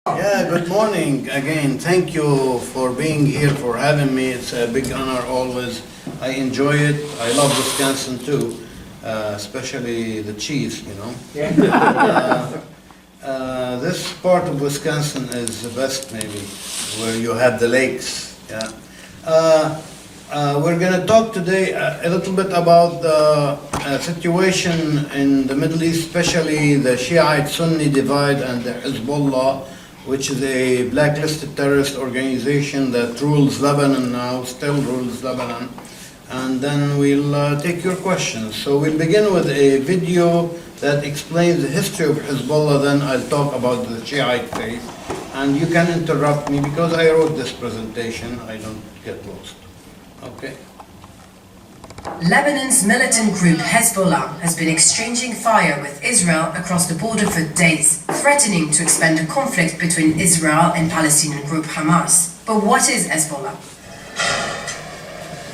Yeah, good morning again. Thank you for being here, for having me. It's a big honor always. I enjoy it. I love Wisconsin too, especially the Chiefs, you know. This part of Wisconsin is the best maybe, where you have the lakes. Yeah. We're going to talk today a little bit about the situation in the Middle East, especially the Shiite-Sunni divide and the Hezbollah, which is a blacklisted terrorist organization that rules Lebanon now, still rules Lebanon. And then we'll take your questions. So we'll begin with a video that explains the history of Hezbollah, then I'll talk about the Shiite faith. And you can interrupt me because I wrote this presentation, I don't get lost. Okay. Lebanon's militant group Hezbollah has been exchanging fire with Israel across the border for days, threatening to expand the conflict between Israel and Palestinian group Hamas. But what is Hezbollah?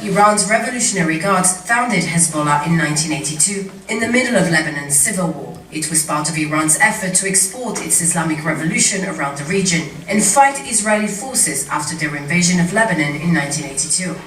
Iran's Revolutionary Guards founded Hezbollah in 1982 in the middle of Lebanon's civil war. It was part of Iran's effort to export its Islamic revolution around the region and fight Israeli forces after their invasion of Lebanon in 1982.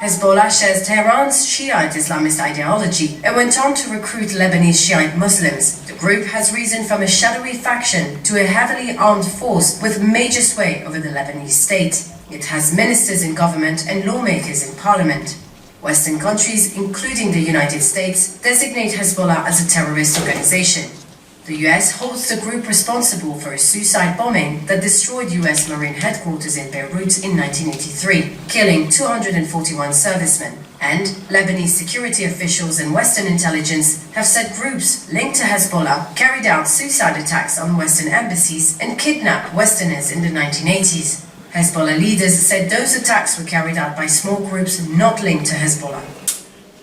Hezbollah shares Tehran's Shiite Islamist ideology and went on to recruit Lebanese Shiite Muslims. The group has risen from a shadowy faction to a heavily armed force with major sway over the Lebanese state. It has ministers in government and lawmakers in parliament. Western countries, including the United States, designate Hezbollah as a terrorist organization. The US holds the group responsible for a suicide bombing that destroyed US Marine headquarters in Beirut in 1983, killing 241 servicemen. And Lebanese security officials and Western intelligence have said groups linked to Hezbollah carried out suicide attacks on Western embassies and kidnapped Westerners in the 1980s. Hezbollah leaders said those attacks were carried out by small groups not linked to Hezbollah.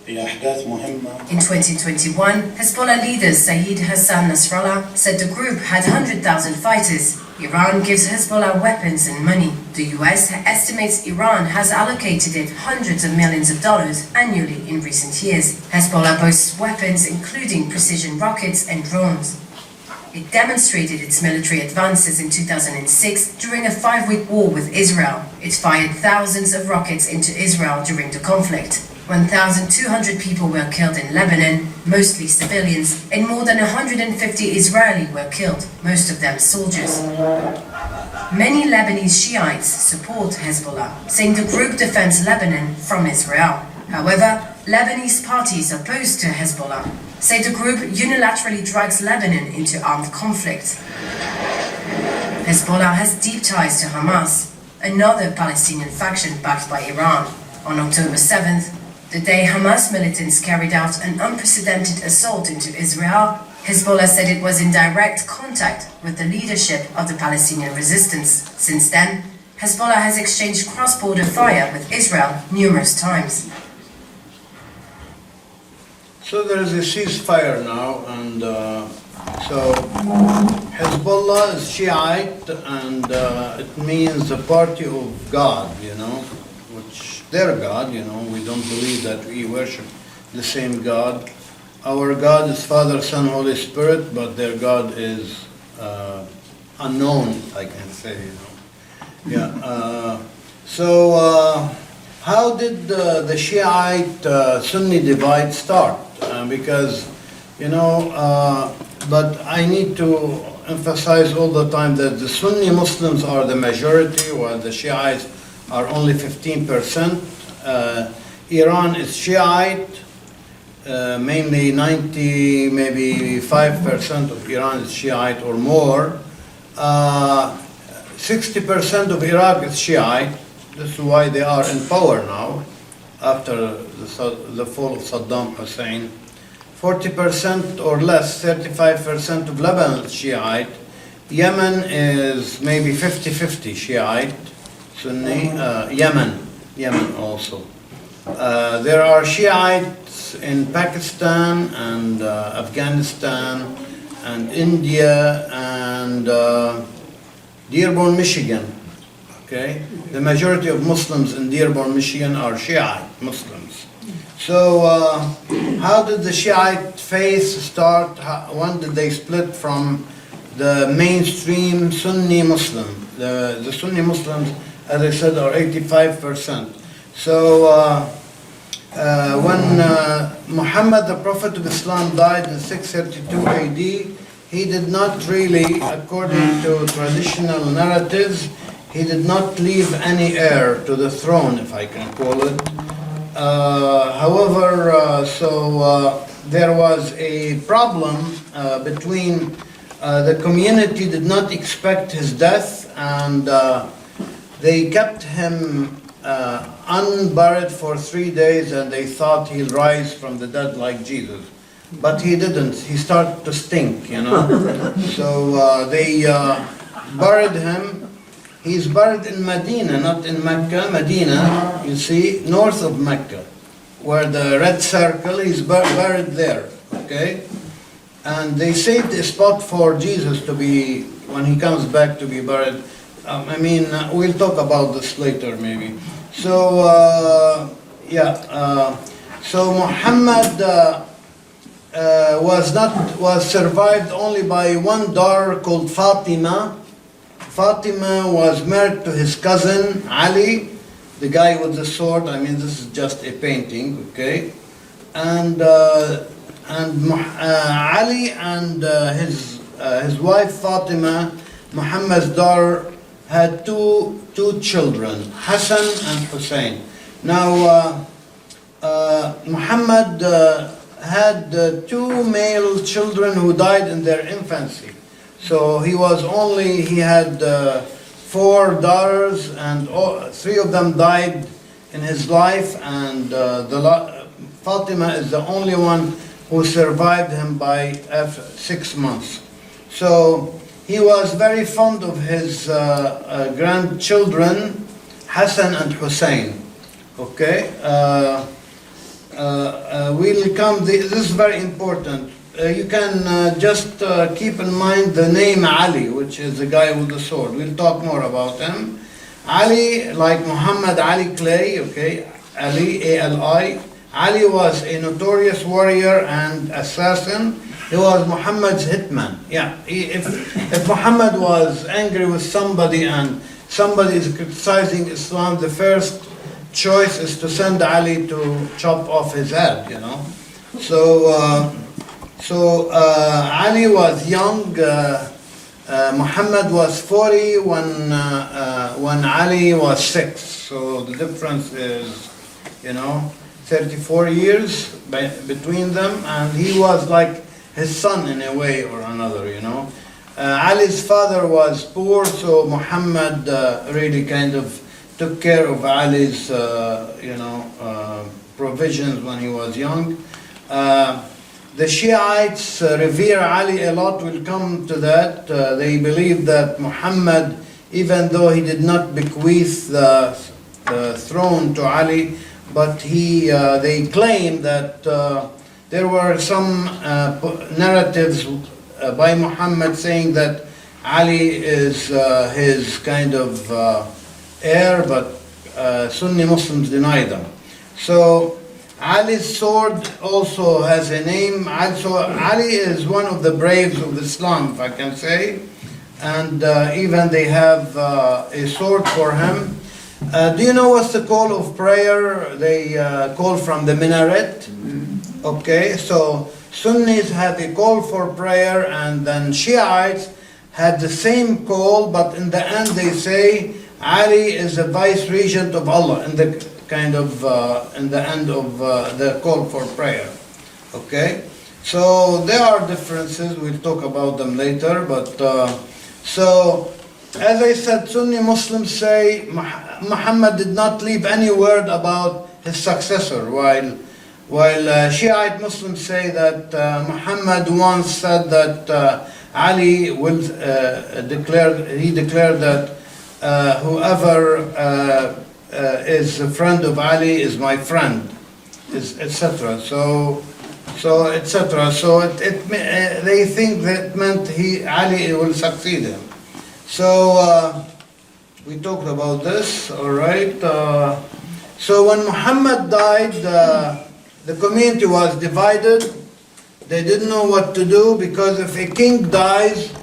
In 2021, Hezbollah leader Saeed Hassan Nasrallah said the group had 100,000 fighters. Iran gives Hezbollah weapons and money. The US estimates Iran has allocated it hundreds of millions of dollars annually in recent years. Hezbollah boasts weapons including precision rockets and drones. It demonstrated its military advances in 2006 during a 5-week war with Israel. It fired thousands of rockets into Israel during the conflict. 1,200 people were killed in Lebanon, mostly civilians, and more than 150 Israeli were killed, most of them soldiers. Many Lebanese Shiites support Hezbollah, saying the group defends Lebanon from Israel. However, Lebanese parties opposed to Hezbollah say the group unilaterally drags Lebanon into armed conflict. Hezbollah has deep ties to Hamas, another Palestinian faction backed by Iran. On October 7th, the day Hamas militants carried out an unprecedented assault into Israel, Hezbollah said it was in direct contact with the leadership of the Palestinian resistance. Since then, Hezbollah has exchanged cross-border fire with Israel numerous times. So there is a ceasefire now, and so Hezbollah is Shiite, and it means the party of God, you know, which their God, you know, we don't believe that we worship the same God. Our God is Father, Son, Holy Spirit, but their God is unknown, I can say, you know. Yeah. So how did the Shiite-Sunni divide start? Because, you know, but I need to emphasize all the time that the Sunni Muslims are the majority, while the Shiites are only 15%. Iran is Shiite, mainly 90, maybe 5% of Iran is Shiite or more. 60% of Iraq is Shiite. This is why they are in power now, after the fall of Saddam Hussein. 40% or less, 35% of Lebanon is Shiite. Yemen is maybe 50-50 Shiite, Sunni. Yemen also. There are Shiites in Pakistan and Afghanistan and India and Dearborn, Michigan. Okay, the majority of Muslims in Dearborn, Michigan are Shiite Muslims. So how did the Shiite faith start? When did they split from the mainstream Sunni Muslim. The Sunni Muslims, as I said, are 85%. So when Muhammad, the Prophet of Islam, died in 632 AD, he did not really, according to traditional narratives, he did not leave any heir to the throne, if I can call it. However, there was a problem between the community did not expect his death, and they kept him unburied for 3 days, and they thought he'll rise from the dead like Jesus. But he didn't. He started to stink, you know. So they buried him. He's buried in Medina, not in Mecca. Medina, you see, north of Mecca, where the red circle, he's buried there, okay? And they saved a spot for Jesus to be, when he comes back, to be buried. We'll talk about this later, maybe. So, so Muhammad was survived only by one daughter called Fatima. Fatima was married to his cousin Ali, the guy with the sword. This is just a painting, okay? And Ali and his wife Fatima, Muhammad's daughter, had two children, Hassan and Hussein. Now, Muhammad had two male children who died in their infancy. So he had 4 daughters, and 3 of them died in his life, and Fatima is the only one who survived him by 6 months. So he was very fond of his grandchildren, Hassan and Hussein. Okay? This is very important. You can just keep in mind the name Ali, which is the guy with the sword. We'll talk more about him. Ali, like Muhammad Ali Clay, okay, Ali, A-L-I. Ali was a notorious warrior and assassin. He was Muhammad's hitman. Yeah, if Muhammad was angry with somebody and somebody is criticizing Islam, the first choice is to send Ali to chop off his head, you know. So Ali was young. Muhammad was 40 when Ali was 6. So the difference is, 34 years between them, and he was like his son in a way or another, Ali's father was poor, so Muhammad really kind of took care of Ali's, provisions when he was young. The Shiites revere Ali a lot. We'll come to that. They believe that Muhammad, even though he did not bequeath the throne to Ali, but they claim that there were some narratives by Muhammad saying that Ali is his kind of heir, but Sunni Muslims deny them. So Ali's sword also has a name. So Ali is one of the braves of Islam, if I can say, and even they have a sword for him. Do you know what's the call of prayer? They call from the minaret. Okay, so Sunnis have a call for prayer, and then Shiites had the same call, but in the end they say Ali is a vice regent of Allah in the kind of in the end of the call for prayer. Okay, so there are differences. We'll talk about them later. But so as I said, Sunni Muslims say Muhammad did not leave any word about his successor, while Shiite Muslims say that Muhammad once said that Ali will declared that whoever is a friend of Ali is my friend, etc. So etc. So they think that meant Ali will succeed him. So we talked about this, all right. So when Muhammad died, the community was divided. They didn't know what to do, because if a king dies,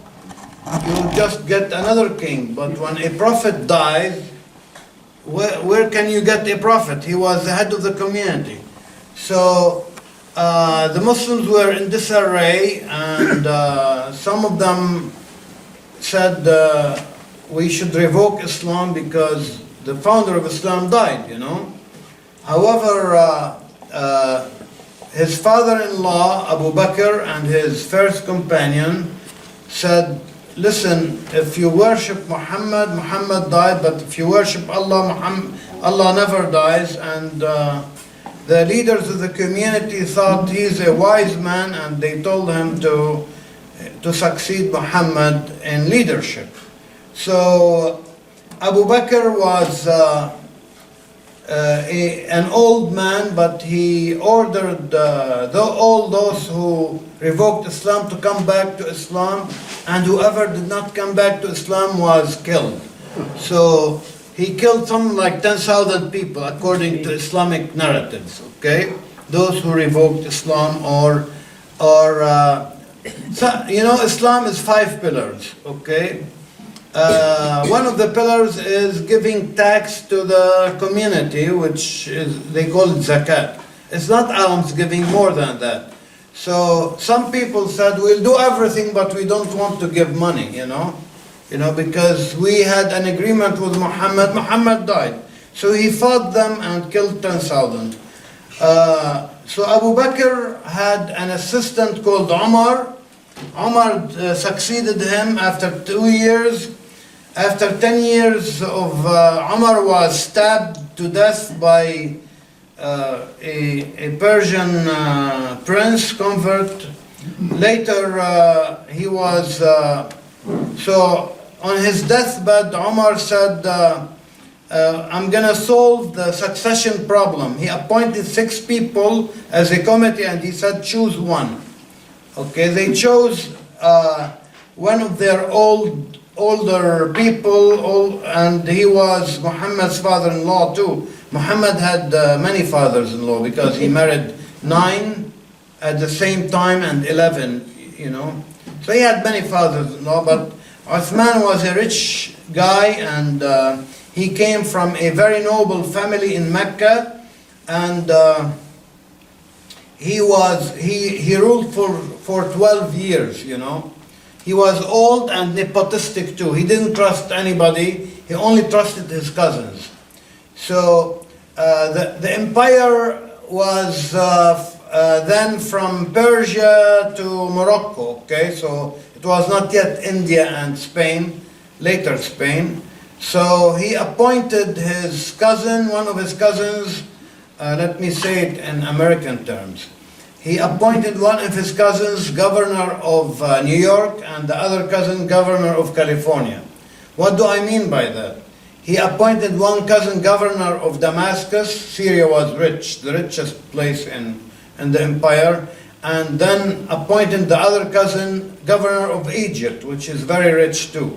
you just get another king. But when a prophet dies, where can you get a prophet? He was the head of the community. So the Muslims were in disarray, and some of them said we should revoke Islam because the founder of Islam died, you know. However, his father-in-law, Abu Bakr, and his first companion said, listen, if you worship Muhammad, Muhammad died, but if you worship Allah, Allah never dies. And the leaders of the community thought he's a wise man, and they told him to succeed Muhammad in leadership. So Abu Bakr was an old man, but he ordered all those who revoked Islam to come back to Islam, and whoever did not come back to Islam was killed. So he killed something like 10,000 people according to Islamic narratives, okay? Those who revoked Islam so, you know, Islam is 5 pillars, okay? One of the pillars is giving tax to the community, which is, they call it zakat. It's not almsgiving, more than that. So some people said, we'll do everything, but we don't want to give money, you know, because we had an agreement with Muhammad. Muhammad died. So he fought them and killed 10,000. So Abu Bakr had an assistant called Umar. Umar succeeded him after 2 years. After 10 years of Umar was stabbed to death by a Persian prince convert. Later he was, so on his deathbed Umar said, I'm going to solve the succession problem. He appointed 6 people as a committee, and he said, choose one. Okay, they chose one of their older people, and he was Muhammad's father-in-law too. Muhammad had many fathers-in-law because he married 9 at the same time and 11, you know. So he had many fathers-in-law, but Uthman was a rich guy, and he came from a very noble family in Mecca, and he ruled for 12 years, you know. He was old and nepotistic too. He didn't trust anybody. He only trusted his cousins. So the empire was then from Persia to Morocco, okay? So it was not yet India and Spain, later Spain. So he appointed his cousin, one of his cousins, let me say it in American terms. He appointed one of his cousins governor of New York, and the other cousin governor of California. What do I mean by that? He appointed one cousin governor of Damascus. Syria was rich, the richest place in the empire. And then appointed the other cousin governor of Egypt, which is very rich too.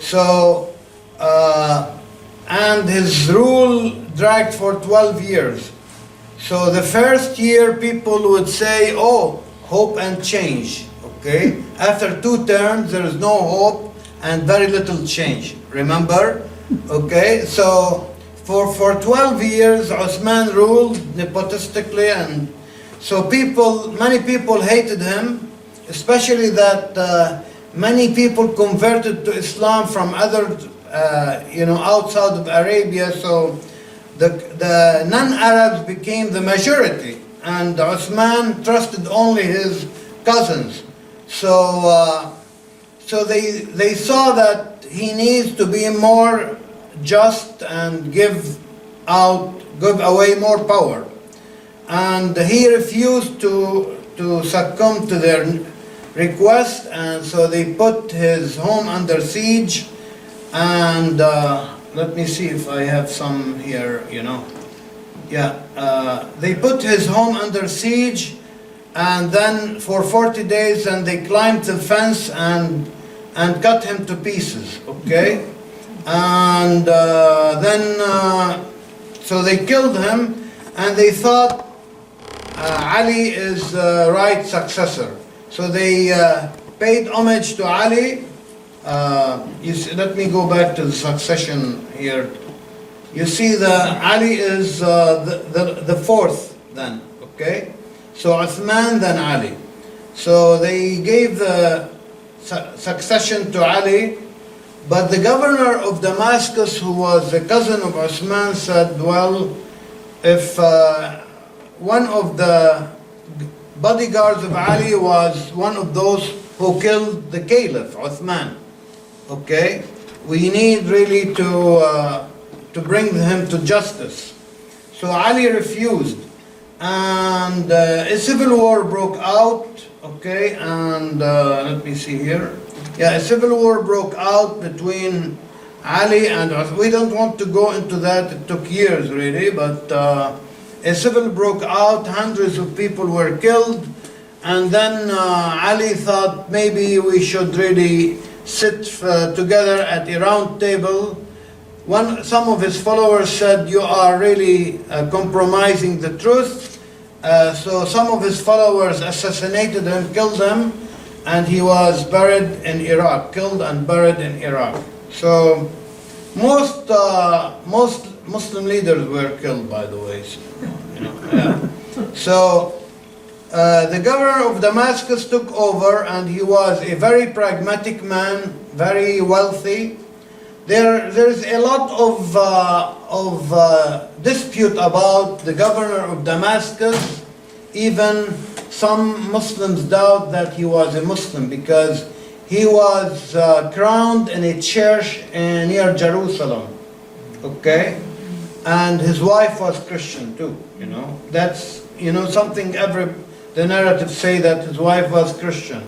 So, and his rule dragged for 12 years. So the first year people would say, oh, hope and change, okay? After 2 terms, there is no hope and very little change, remember? Okay, so for 12 years, Uthman ruled nepotistically, and so many people hated him, especially that many people converted to Islam from other, outside of Arabia, so the non-Arabs became the majority, and Uthman trusted only his cousins. So they saw that he needs to be more just and give away more power, and he refused to succumb to their request, and so they put his home under siege. And let me see if I have some here, you know. Yeah, they put his home under siege, and then for 40 days, and they climbed the fence and cut him to pieces, okay? And so they killed him, and they thought Ali is the right successor. So they paid homage to Ali, let me go back to the succession here. You see, Ali is the fourth then, okay? So Uthman, then Ali. So they gave the succession to Ali, but the governor of Damascus, who was the cousin of Uthman, said, well, if one of the bodyguards of Ali was one of those who killed the caliph, Uthman, okay, we need really to bring him to justice. So Ali refused, and a civil war broke out, okay, and let me see here. Yeah, a civil war broke out between Ali and Uthman. We don't want to go into that, it took years really, but a civil broke out, hundreds of people were killed, and then Ali thought maybe we should really sit together at a round table. Some of his followers said, you are really compromising the truth. So some of his followers assassinated him, killed him, and he was buried in Iraq, killed and buried in Iraq. So most Muslim leaders were killed, by the way. So, yeah. So the governor of Damascus took over, and he was a very pragmatic man, very wealthy. There's a lot of dispute about the governor of Damascus. Even some Muslims doubt that he was a Muslim, because he was crowned in a church near Jerusalem, okay? And his wife was Christian too, That's, something the narratives say that his wife was Christian.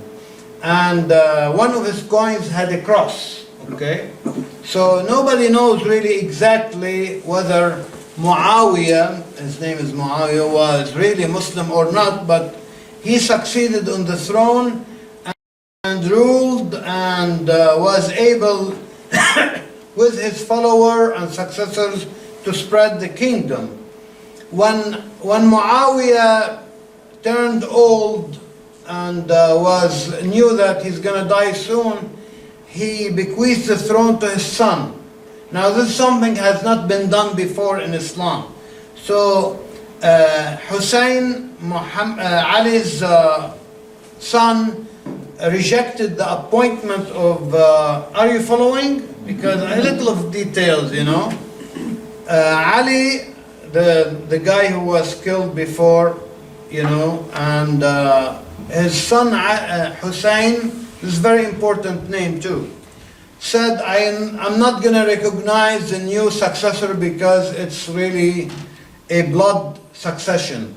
And one of his coins had a cross. Okay, so nobody knows really exactly whether Muawiyah, his name is Muawiyah, was really Muslim or not, but he succeeded on the throne and ruled and was able, with his follower and successors, to spread the kingdom. When Muawiyah turned old and knew that he's going to die soon, he bequeathed the throne to his son. Now this is something has not been done before in Islam. So Hussein, Ali's son, rejected the appointment of, are you following? Because a little of details, Ali, the guy who was killed before, and his son Hussein, this is a very important name too, said, I'm not going to recognize the new successor because it's really a blood succession.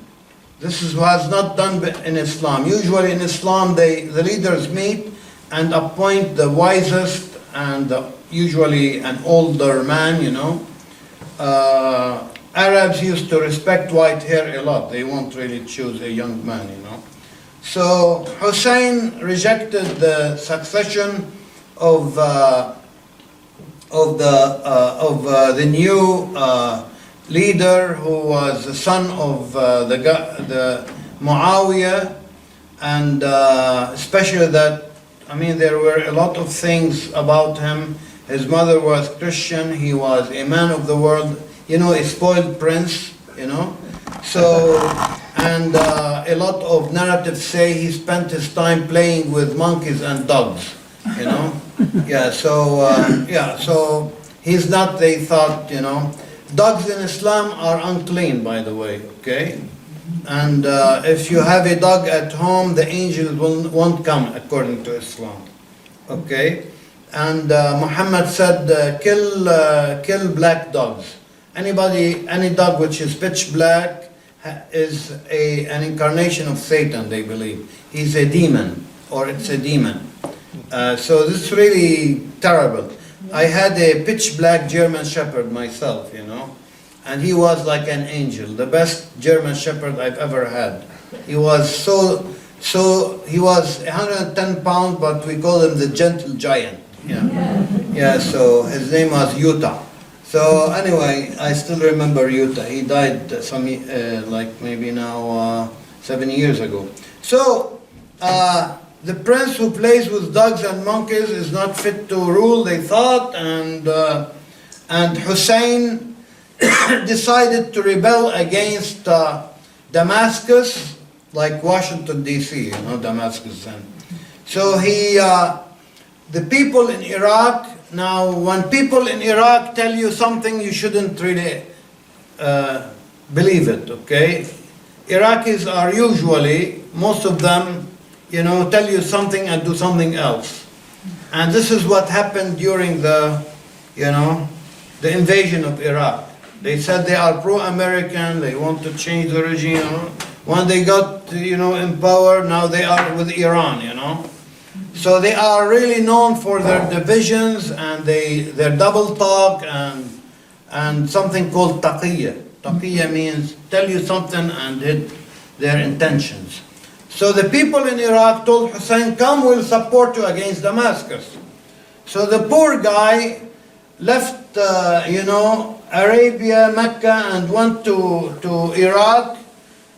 This was not done in Islam. Usually in Islam, the leaders meet and appoint the wisest and usually an older man, Arabs used to respect white hair a lot. They won't really choose a young man, So Hussein rejected the succession of the new leader, who was the son of the Muawiyah, and especially that, there were a lot of things about him. His mother was Christian. He was a man of the world, a spoiled prince, So, and a lot of narratives say he spent his time playing with monkeys and dogs, Yeah, so he's not, they thought, Dogs in Islam are unclean, by the way, okay? And if you have a dog at home, the angels won't come, according to Islam, okay? And Muhammad said, kill black dogs. Any dog which is pitch black is an incarnation of Satan, they believe. He's a demon, or it's a demon. So this is really terrible. I had a pitch black German Shepherd myself, and he was like an angel, the best German Shepherd I've ever had. He was he was 110 pounds, but we call him the gentle giant. Yeah. So his name was Utah. So anyway, I still remember Utah. He died like maybe now 7 years ago. So the prince who plays with dogs and monkeys is not fit to rule, they thought, and Hussein decided to rebel against Damascus, like Washington D.C., Damascus then. So the people in Iraq, now when people in Iraq tell you something, you shouldn't really believe it, okay? Iraqis are usually, most of them, tell you something and do something else. And this is what happened during the invasion of Iraq. They said they are pro-American, they want to change the regime. When they got, in power, now they are with Iran, So they are really known for their divisions and their double talk and something called taqiyya. Taqiyya means tell you something and hid their intentions. So the people in Iraq told Hussein, come, we'll support you against Damascus. So the poor guy left, Arabia, Mecca, and went to Iraq,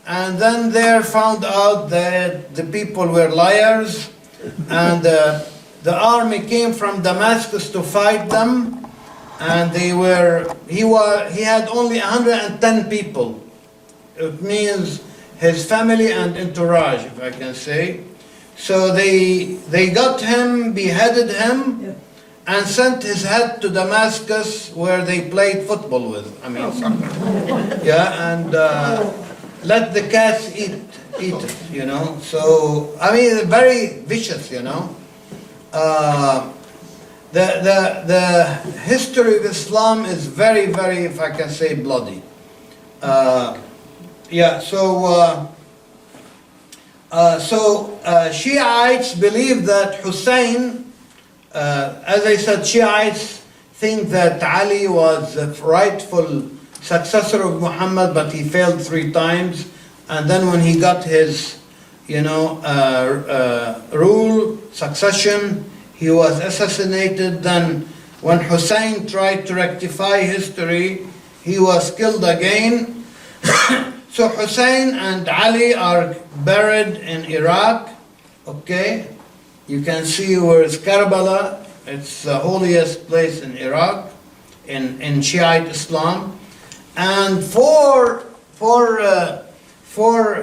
and then there found out that the people were liars, and the army came from Damascus to fight them, and he had only 110 people. It means his family and entourage, if I can say. So they got him, beheaded him, and sent his head to Damascus, where they played football with. Soccer. Yeah, and let the cats eat it, So, very vicious, The history of Islam is very, very, if I can say, bloody. Shiites believe that Hussein, as I said, Shiites think that Ali was the rightful successor of Muhammad, but he failed 3 times. And then when he got his, rule, succession, he was assassinated. Then when Hussein tried to rectify history, he was killed again. So Hussein and Ali are buried in Iraq, okay? You can see where it's Karbala. It's the holiest place in Iraq, in Shiite Islam. And for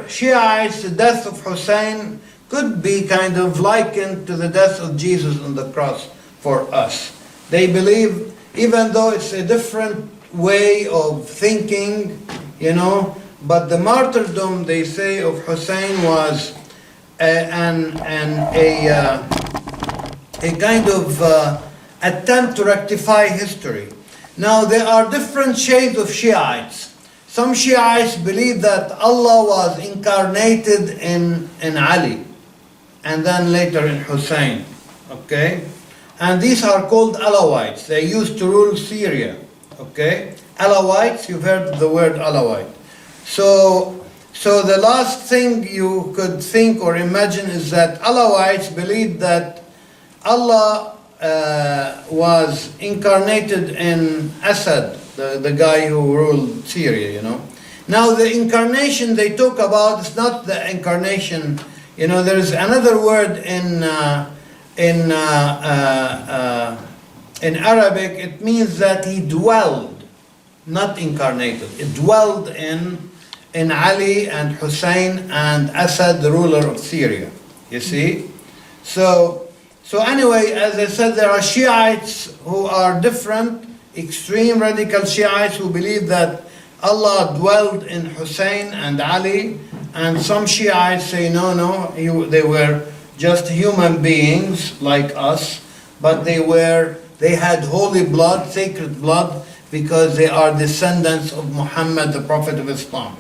Shiites, the death of Hussein could be kind of likened to the death of Jesus on the cross for us. They believe, even though it's a different way of thinking, but the martyrdom, they say, of Hussein was a kind of attempt to rectify history. Now, there are different shades of Shiites. Some Shiites believe that Allah was incarnated in Ali, and then later in Hussein, okay? And these are called Alawites. They used to rule Syria, okay? Alawites, you've heard the word Alawite. So the last thing you could think or imagine is that Alawites believed that Allah was incarnated in Assad, the guy who ruled Syria, Now the incarnation they talk about is not the incarnation, there is another word in Arabic. It means that he dwelled, not incarnated. It dwelled in Ali and Hussein and Assad, the ruler of Syria, you see? So anyway, as I said, there are Shiites who are different, extreme radical Shiites who believe that Allah dwelled in Hussein and Ali, and some Shiites say no, they were just human beings like us, but they had holy blood, sacred blood, because they are descendants of Muhammad, the Prophet of Islam.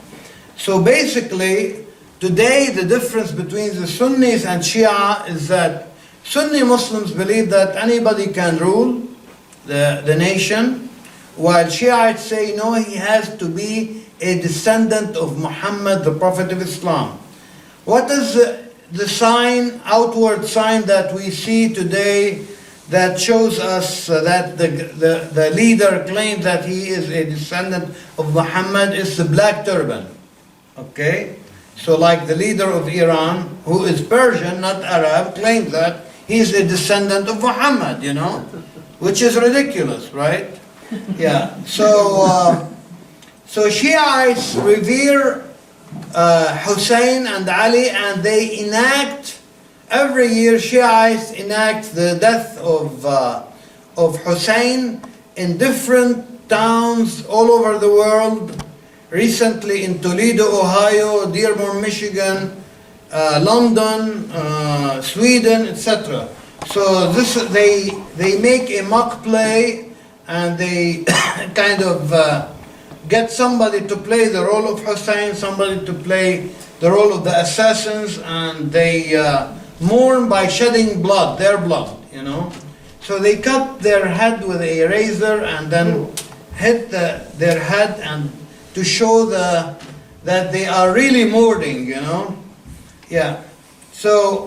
So basically, today the difference between the Sunnis and Shia is that Sunni Muslims believe that anybody can rule the nation, while Shiites say no, he has to be a descendant of Muhammad, the Prophet of Islam. What is the sign, outward sign that we see today that shows us that the leader claims that he is a descendant of Muhammad is the black turban? Okay? So like the leader of Iran, who is Persian, not Arab, claims that he's a descendant of Muhammad, which is ridiculous, right? Yeah. So Shiites revere Hussein and Ali, and they enact every year. Shiites enact the death of Hussein in different towns all over the world. Recently in Toledo, Ohio, Dearborn, Michigan, London, Sweden, etc. So they make a mock play, and they kind of get somebody to play the role of Hussein, somebody to play the role of the assassins, and they mourn by shedding blood, their blood, So they cut their head with a razor and then hit their head, and to show that they are really mourning, Yeah. So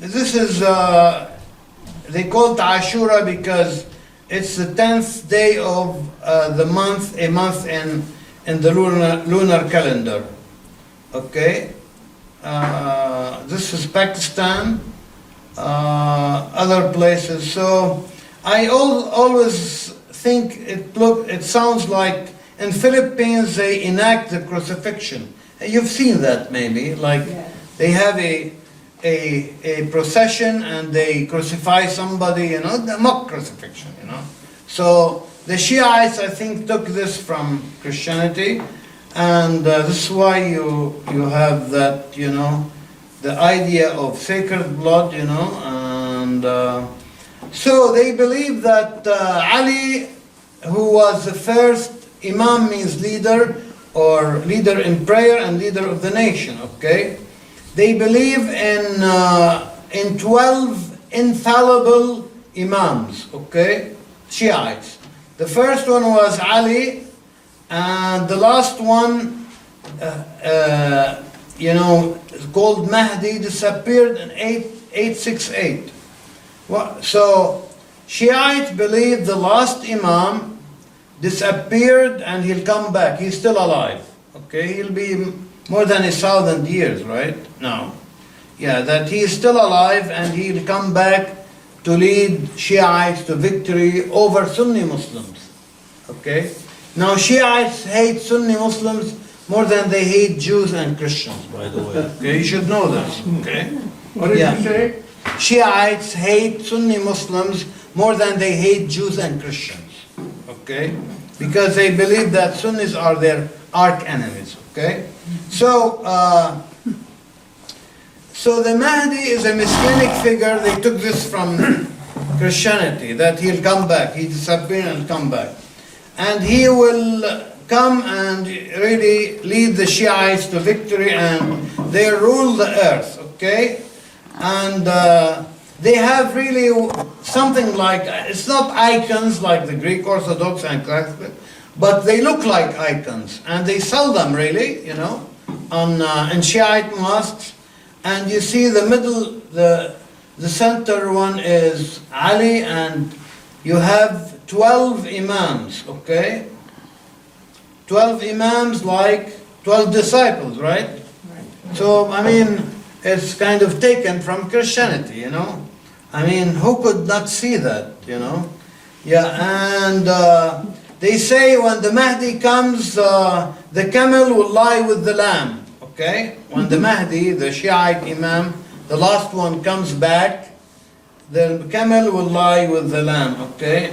this is, they call it Ashura because it's the 10th day of the month, a month in the lunar calendar. Okay? This is Pakistan, other places. So I always think it sounds like in Philippines they enact the crucifixion. You've seen that maybe, like they have a procession and they crucify somebody, the mock crucifixion, So the Shiites, I think, took this from Christianity, and this is why you have that, the idea of sacred blood, and so they believe that Ali, who was the first Imam, means leader, or leader in prayer and leader of the nation, okay? They believe in 12 infallible Imams, okay? Shiites. The first one was Ali, and the last one, called Mahdi, disappeared in 868. So Shiites believe the last Imam disappeared and he'll come back. He's still alive. Okay, he'll be more than 1,000 years, right? Now. Yeah, that he is still alive and he'll come back to lead Shiites to victory over Sunni Muslims. Okay? Now Shiites hate Sunni Muslims more than they hate Jews and Christians, by the way. Okay, you should know this. Okay? What did you say? Shiites hate Sunni Muslims more than they hate Jews and Christians. Okay? Because they believe that Sunnis are their arch enemies. Okay? So the Mahdi is a messianic figure. They took this from Christianity, that he'll come back. He disappear and come back. And he will come and really lead the Shiites to victory, and they rule the earth. Okay? And they have really something like, it's not icons like the Greek Orthodox and Catholic, but they look like icons, and they sell them really, in Shiite mosques. And you see the middle, the center one is Ali, and you have 12 Imams, okay? 12 Imams like 12 disciples, right? So, it's kind of taken from Christianity, who could not see that, Yeah, and they say when the Mahdi comes, the camel will lie with the lamb, okay? When the Mahdi, the Shiite Imam, the last one comes back, the camel will lie with the lamb, okay?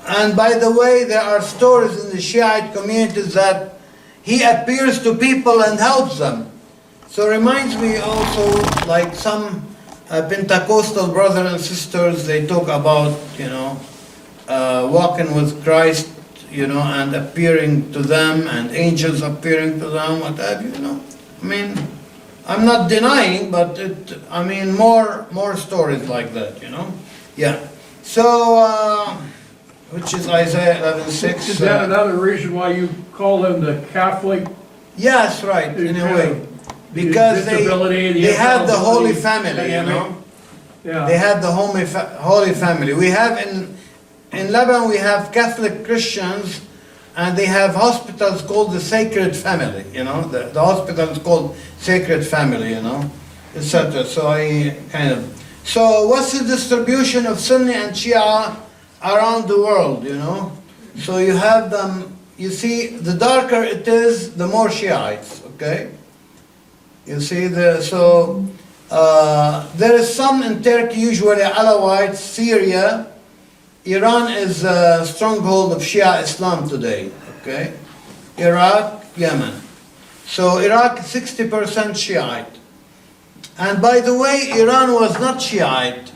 And by the way, there are stories in the Shiite communities that he appears to people and helps them. So it reminds me also, like some Pentecostal brothers and sisters, they talk about, walking with Christ, and appearing to them, and angels appearing to them, what have you, I'm not denying, but more stories like that, Yeah. So, which is Isaiah 11:6. Is that another reason why you call them the Catholic? Yes, right, in a way. Because they had the Holy Family, Yeah. They had the Holy Family. We have in Lebanon, we have Catholic Christians and they have hospitals called the Sacred Family, you know, the hospital is called Sacred Family, you know, etc. So so what's the distribution of Sunni and Shia around the world, you know? So you have them, you see, the darker it is, the more Shiites, okay? You see, there is some in Turkey, usually Alawites, Syria. Iran is a stronghold of Shia Islam today, okay? Iraq, Yemen. So Iraq, 60% Shiite. And by the way, Iran was not Shiite,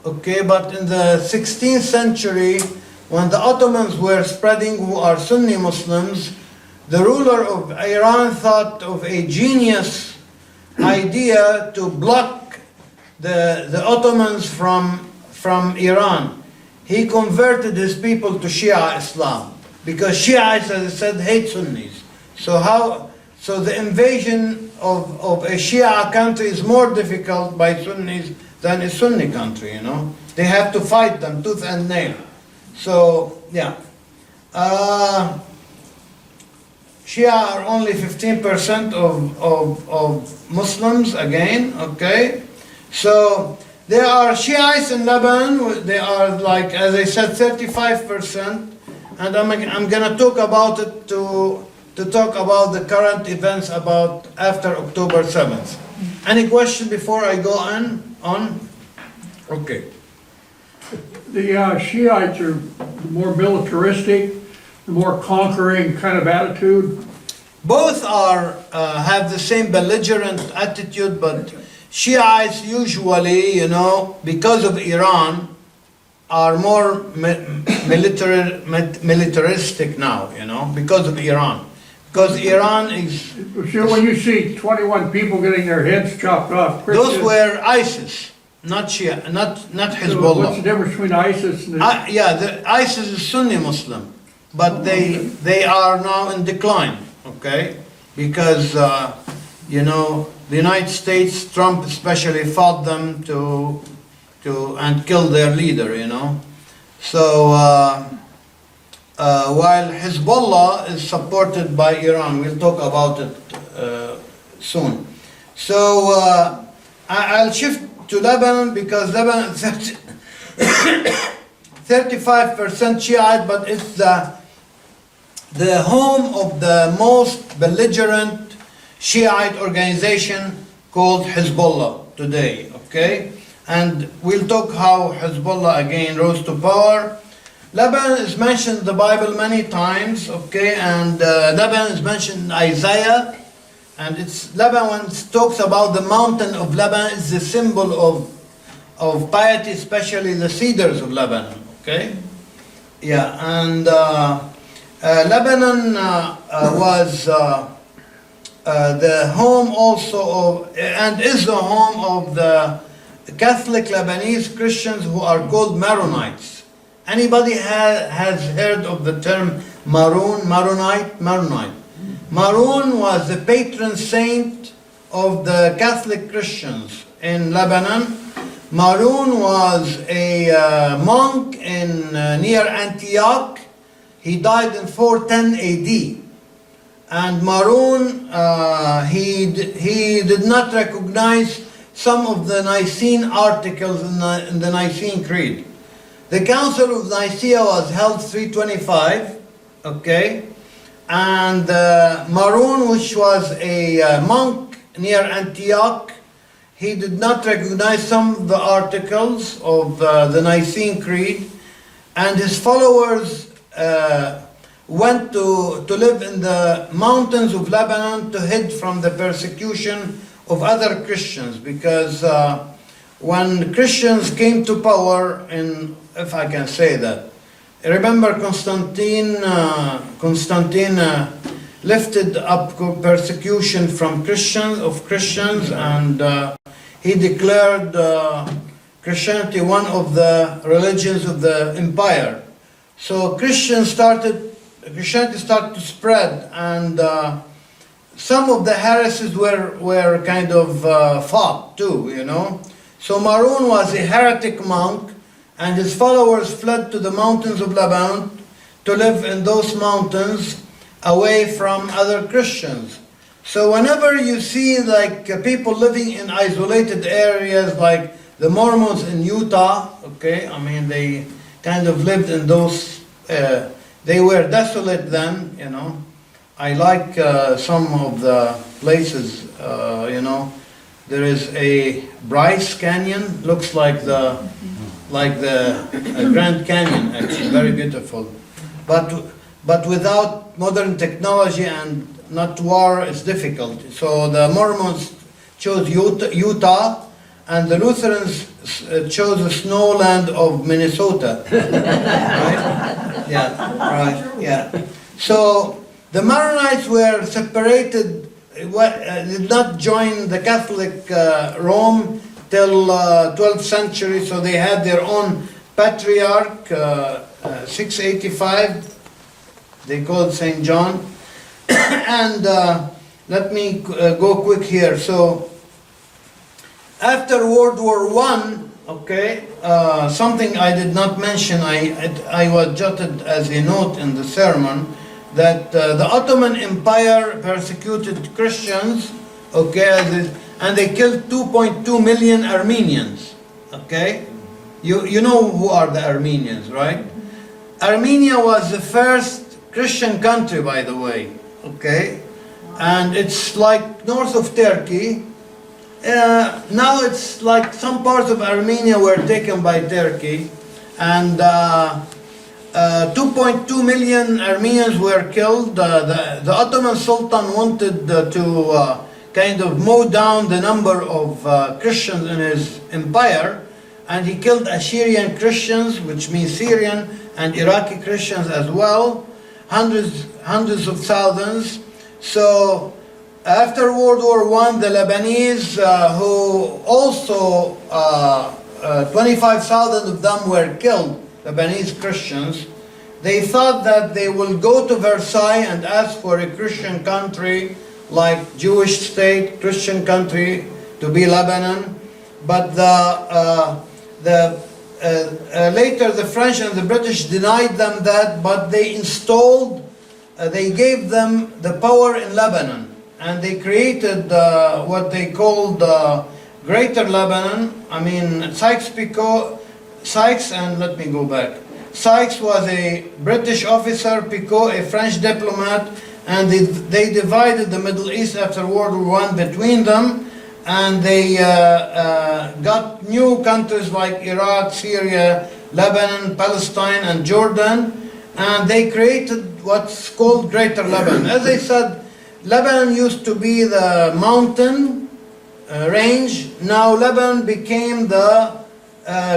okay? But in the 16th century, when the Ottomans were spreading, who are Sunni Muslims, the ruler of Iran thought of a genius idea to block the Ottomans from Iran. He converted his people to Shia Islam because Shiites, as I said, hate Sunnis. So the invasion of a Shia country is more difficult by Sunnis than a Sunni country, you know. They have to fight them tooth and nail. So, yeah. Shia are only 15% of Muslims, again, okay? So, there are Shiites in Lebanon, they are like, as I said, 35%, and I'm going to talk about it to talk about the current events about after October 7th. Any question before I go on? Okay. The Shiites are more militaristic, the more conquering kind of attitude. Both have the same belligerent attitude, but Shiites usually, you know, because of Iran, are more militaristic now, you know, because of Iran. Because Iran is... Sure, when you see 21 people getting their heads chopped off, those were ISIS, not Shia, not Hezbollah. What's the difference between ISIS and... ISIS is Sunni Muslim, but they are now in decline, okay? Because, you know, the United States, Trump especially, fought them and killed their leader, you know. So, while Hezbollah is supported by Iran, we'll talk about it soon. So, I'll shift to Lebanon because Lebanon is 35% Shiite, but it's the home of the most belligerent Shiite organization called Hezbollah today, okay? And we'll talk how Hezbollah again rose to power. Lebanon is mentioned in the Bible many times, okay? And Lebanon is mentioned in Isaiah. And Lebanon, when it talks about the mountain of Lebanon, is the symbol of piety, especially the cedars of Lebanon, okay? Yeah, and Lebanon was the home also of, and is the home of the Catholic Lebanese Christians who are called Maronites. Anybody has heard of the term Maronite? Maron was the patron saint of the Catholic Christians in Lebanon. Maron was a monk in near Antioch. He died in 410 AD. And Maron, he did not recognize some of the Nicene articles in the Nicene Creed. The Council of Nicaea was held 325, okay? And Maron, which was a monk near Antioch, he did not recognize some of the articles of the Nicene Creed, and his followers went to live in the mountains of Lebanon to hide from the persecution of other Christians, because when Christians came to power in, if I can say that, remember Constantine lifted up persecution from Christians, and he declared Christianity one of the religions of the empire. So Christianity started to spread, and some of the heresies were kind of fought too, you know. So Maron was a heretic monk, and his followers fled to the mountains of Lebanon to live in those mountains away from other Christians. So whenever you see like people living in isolated areas like the Mormons in Utah, okay, I mean they kind of lived in those, they were desolate then, you know. I like some of the places, you know. There is a Bryce Canyon, looks like the Grand Canyon, actually, very beautiful. But without modern technology and not war, it's difficult. So the Mormons chose Utah, and the Lutherans chose the snowland of Minnesota. Right? Yeah, right, yeah. So the Maronites were separated, did not join the Catholic Rome till 12th century, so they had their own patriarch, 685, they called St. John. And let me go quick here. So after World War I, okay, something I did not mention, I was jotted as a note in the sermon, that the Ottoman Empire persecuted Christians, okay, and they killed 2.2 million Armenians, okay? You know who are the Armenians, right? Armenia was the first Christian country, by the way, okay? And it's like north of Turkey. Now it's like some parts of Armenia were taken by Turkey, and 2.2 million Armenians were killed. The Ottoman Sultan wanted to kind of mow down the number of Christians in his empire, and he killed Assyrian Christians, which means Syrian, and Iraqi Christians as well, hundreds of thousands. So after World War I, the Lebanese, who also 25,000 of them were killed, Lebanese Christians, they thought that they will go to Versailles and ask for a Christian country, like Jewish state, Christian country, to be Lebanon. But later the French and the British denied them that, but they installed, they gave them the power in Lebanon. And they created what they called Greater Lebanon. I mean, Sykes, and let me go back. Sykes was a British officer, Picot a French diplomat, and they divided the Middle East after World War I between them, and they got new countries like Iraq, Syria, Lebanon, Palestine, and Jordan, and they created what's called Greater Lebanon. As I said, Lebanon used to be the mountain range. Now Lebanon became the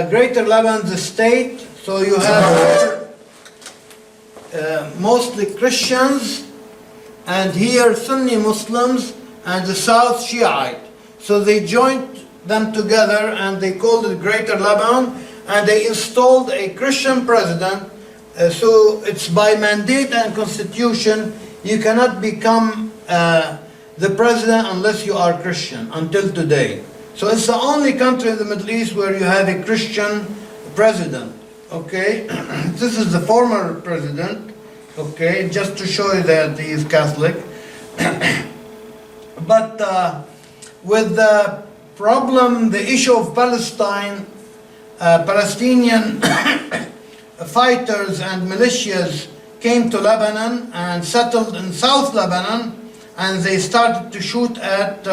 Greater Lebanon, the state. So you have mostly Christians, and here Sunni Muslims, and the south Shiite. So they joined them together and they called it Greater Lebanon, and they installed a Christian president. So it's by mandate and constitution, you cannot become the president unless you are Christian, until today. So it's the only country in the Middle East where you have a Christian president, okay? This is the former president, okay, just to show you that he is Catholic. But with the problem, the issue of Palestine, Palestinian fighters and militias came to Lebanon and settled in South Lebanon, and they started to shoot at,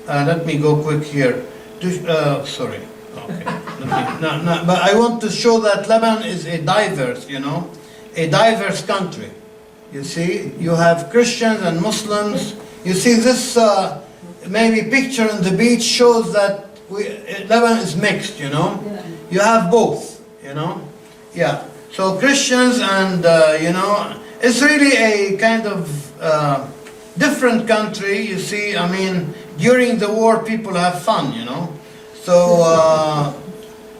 let me go quick here. Sorry. Okay. No, but I want to show that Lebanon is a diverse country. You see, you have Christians and Muslims. You see this maybe picture on the beach shows that Lebanon is mixed, you know. You have both, you know. Yeah. So Christians and, it's really a kind of different country. You see, I mean, during the war people have fun, you know. So,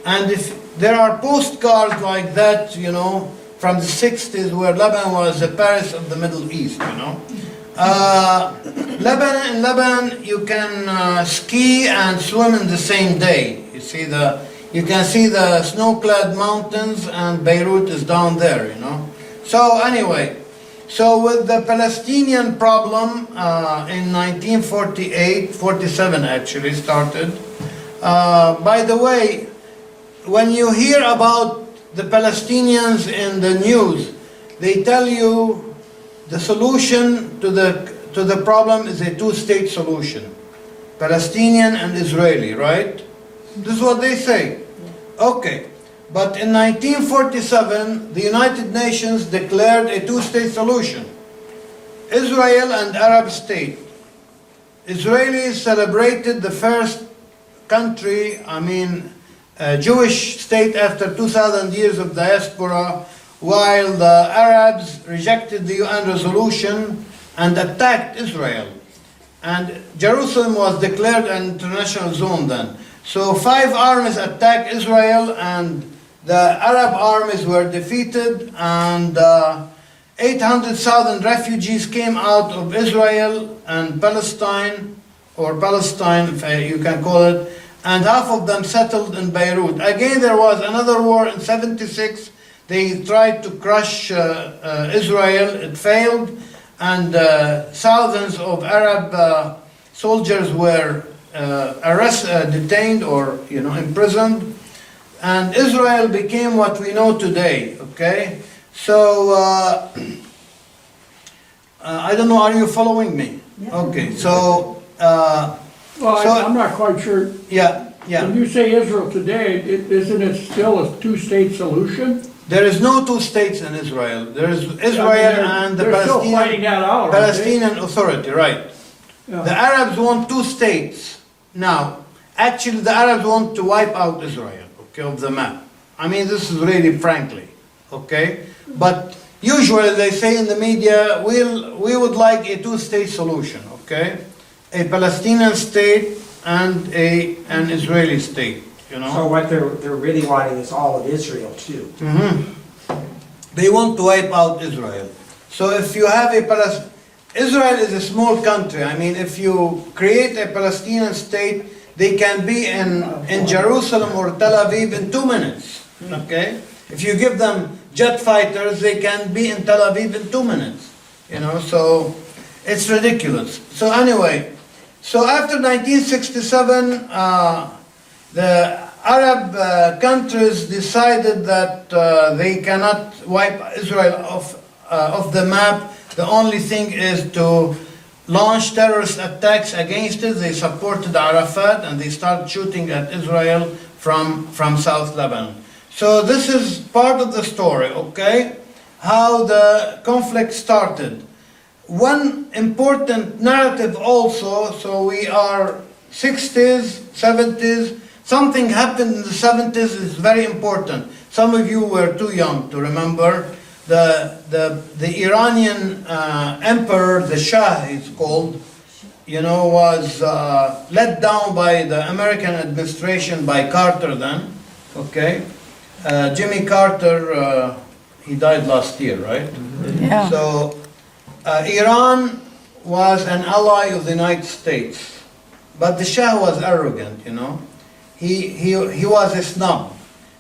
and if there are postcards like that, you know, from the 60s where Lebanon was the Paris of the Middle East, you know. In Lebanon, you can ski and swim in the same day. You see, You can see the snow-clad mountains, and Beirut is down there, you know. So anyway, so with the Palestinian problem in 1948, 47 actually started. By the way, when you hear about the Palestinians in the news, they tell you the solution to the problem is a two-state solution. Palestinian and Israeli, right? This is what they say. Okay. But in 1947, the United Nations declared a two-state solution. Israel and Arab state. Israelis celebrated the first country, Jewish state after 2,000 years of diaspora, while the Arabs rejected the UN resolution and attacked Israel. And Jerusalem was declared an international zone then. So 5 armies attacked Israel, and the Arab armies were defeated, and 800,000 refugees came out of Israel and Palestine, or Palestine, if you can call it, and half of them settled in Beirut. Again, there was another war in 76. They tried to crush Israel. It failed, and thousands of Arab soldiers were detained or imprisoned, and Israel became what we know today. Okay, so I don't know. Are you following me? Yeah. Okay, so. I'm not quite sure. Yeah. When you say Israel today, isn't it still a two-state solution? There is no two states in Israel. There is Israel and the they're still fighting that out, aren't they? Palestinian Authority, right. Yeah. The Arabs want two states. Now, actually the Arabs want to wipe out Israel, okay, of the map. This is really frankly, okay? But usually they say in the media, we would like a two-state solution, okay? A Palestinian state and an Israeli state, So what they're really wanting is all of Israel too. They want to wipe out Israel. So if you have Israel is a small country. If you create a Palestinian state, they can be in Jerusalem or Tel Aviv in 2 minutes. Okay? If you give them jet fighters, they can be in Tel Aviv in 2 minutes. So it's ridiculous. So anyway, so after 1967, the Arab countries decided that they cannot wipe Israel off the map. The only thing is to launch terrorist attacks against it. They supported Arafat, and they started shooting at Israel from South Lebanon. So this is part of the story, okay? How the conflict started. One important narrative also, so we are 60s, 70s, something happened in the 70s is very important. Some of you were too young to remember. The Iranian emperor, the Shah is called, was let down by the American administration, by Carter then, okay? Jimmy Carter, he died last year, right? Yeah. So Iran was an ally of the United States, but the Shah was arrogant, He was a snob,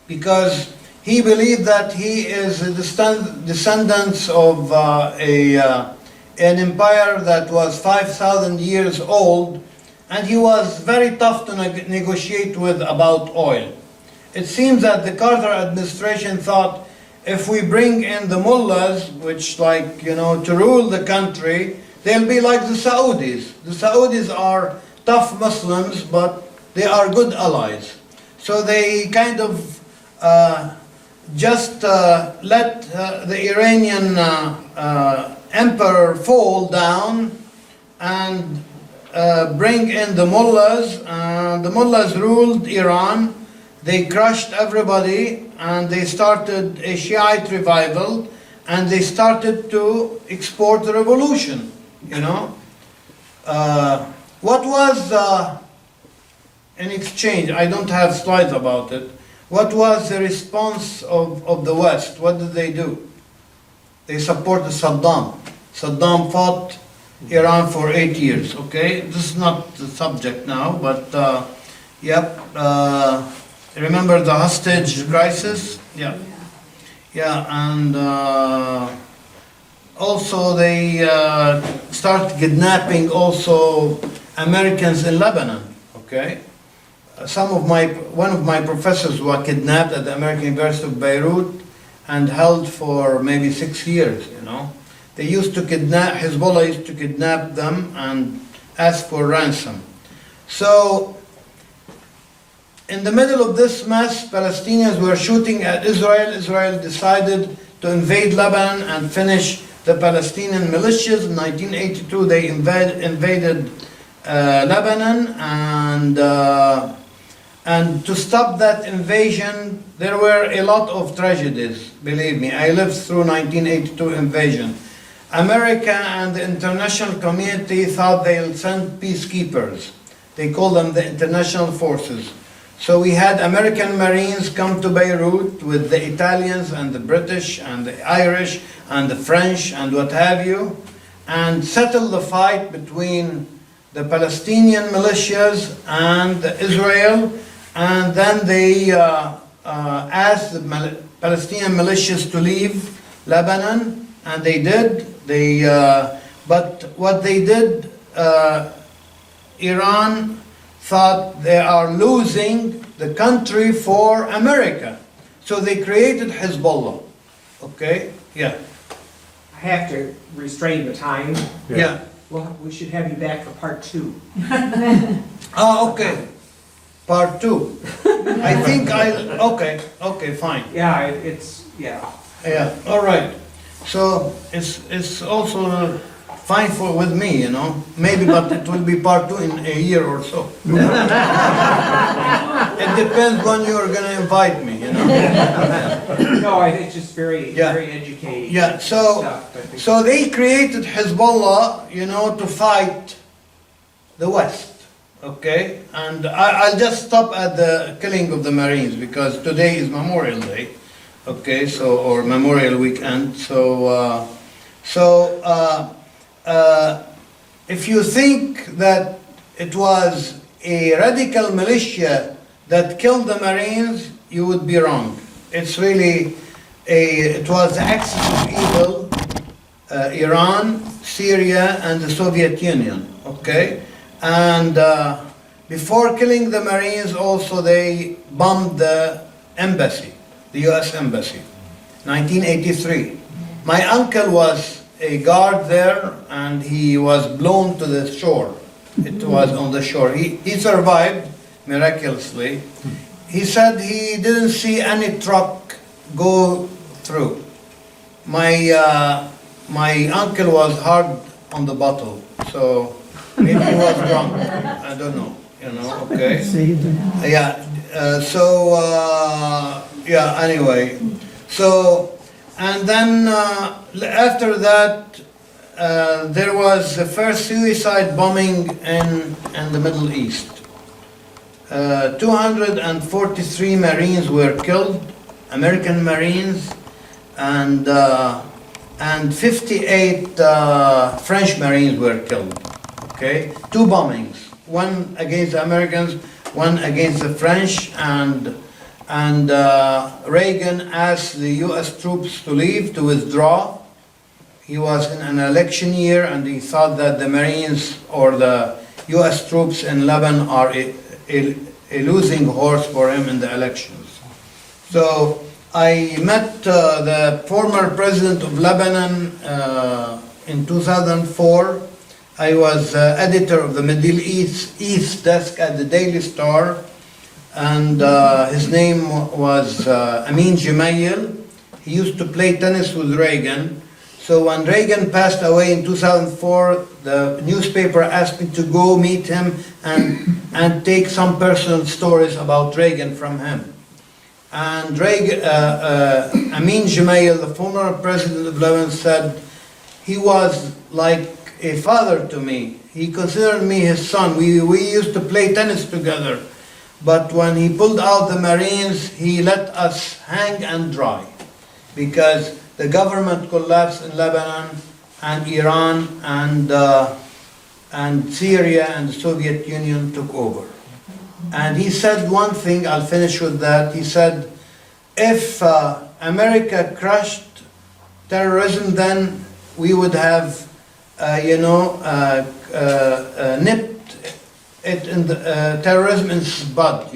because he believed that he is a descendant of an empire that was 5,000 years old, and he was very tough to negotiate with about oil. It seems that the Carter administration thought, if we bring in the mullahs, which to rule the country, they'll be like the Saudis. The Saudis are tough Muslims, but they are good allies. So they kind of just let the Iranian emperor fall down and bring in the mullahs. The mullahs ruled Iran. They crushed everybody, and they started a Shiite revival, and they started to export the revolution, What was in exchange? I don't have slides about it. What was the response of the West? What did they do? They supported Saddam. Saddam fought Iran for 8 years, okay? This is not the subject now, but Remember the hostage crisis? Yeah. Yeah, and also they started kidnapping also Americans in Lebanon, okay? One of my professors were kidnapped at the American University of Beirut and held for maybe 6 years, you know. They used to kidnap, Hezbollah used to kidnap them and ask for ransom. So, in the middle of this mess, Palestinians were shooting at Israel. Israel decided to invade Lebanon and finish the Palestinian militias. In 1982, they invaded Lebanon, and to stop that invasion, there were a lot of tragedies, believe me. I lived through 1982 invasion. America and the international community thought they'll send peacekeepers. They call them the international forces. So we had American Marines come to Beirut with the Italians and the British and the Irish and the French and what have you, and settle the fight between the Palestinian militias and Israel, and then they asked the Palestinian militias to leave Lebanon, and they did. But what they did, Iran thought they are losing the country for America. So they created Hezbollah. Okay? Yeah. I have to restrain the time. Yeah. Well, we should have you back for part 2. Okay. Part 2. I think okay, fine. Yeah, it's, yeah. Yeah, all right. So it's also fine with me, you know. Maybe, but it will be part 2 in a year or so. It depends when you're gonna invite me, you know. No, I think it's just very Yeah. educating. Yeah. stuff, I think. So they created Hezbollah, you know, to fight the West. Okay, and I'll just stop at the killing of the Marines because today is Memorial Day. Okay, so or Memorial Weekend. So if you think that it was a radical militia that killed the Marines, you would be wrong. It's really it was the axis of evil, Iran, Syria, and the Soviet Union. Okay, and before killing the Marines, also they bombed the embassy, the U.S. embassy, 1983. My uncle was a guard there, and he was blown to the shore. It was on the shore. He survived miraculously. He said he didn't see any truck go through. My uncle was hard on the bottle, so maybe he was drunk. I don't know. You know. Okay. Yeah. Yeah. Anyway. So, and then after that, there was the first suicide bombing in the Middle East. 243 Marines were killed, American Marines, and 58 French Marines were killed. Okay, 2 bombings, one against the Americans, one against the French, and Reagan asked the U.S. troops to leave, to withdraw. He was in an election year, and he thought that the Marines or the U.S. troops in Lebanon are a losing horse for him in the elections. So I met the former president of Lebanon in 2004. I was editor of the Middle East desk at the Daily Star, and his name was Amin Gemayel. He used to play tennis with Reagan. So when Reagan passed away in 2004, the newspaper asked me to go meet him and take some personal stories about Reagan from him. And Amin Gemayel, the former president of Lebanon, said he was like a father to me. He considered me his son. We used to play tennis together. But when he pulled out the Marines, he let us hang and dry, because the government collapsed in Lebanon, and Iran and Syria and the Soviet Union took over. And he said one thing, I'll finish with that. He said, if America crushed terrorism, then we would have, nipped it in the terrorism in its bud,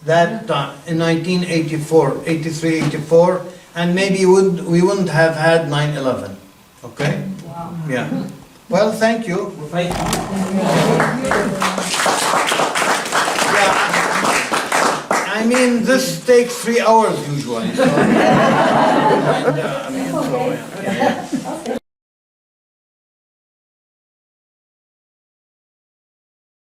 that in 1984, 83, 84, and maybe we wouldn't have had 9/11. Okay? Wow. Yeah. Well, thank you. Well, thank you. Yeah. I mean, this takes 3 hours usually. So. And, I mean, so, yeah.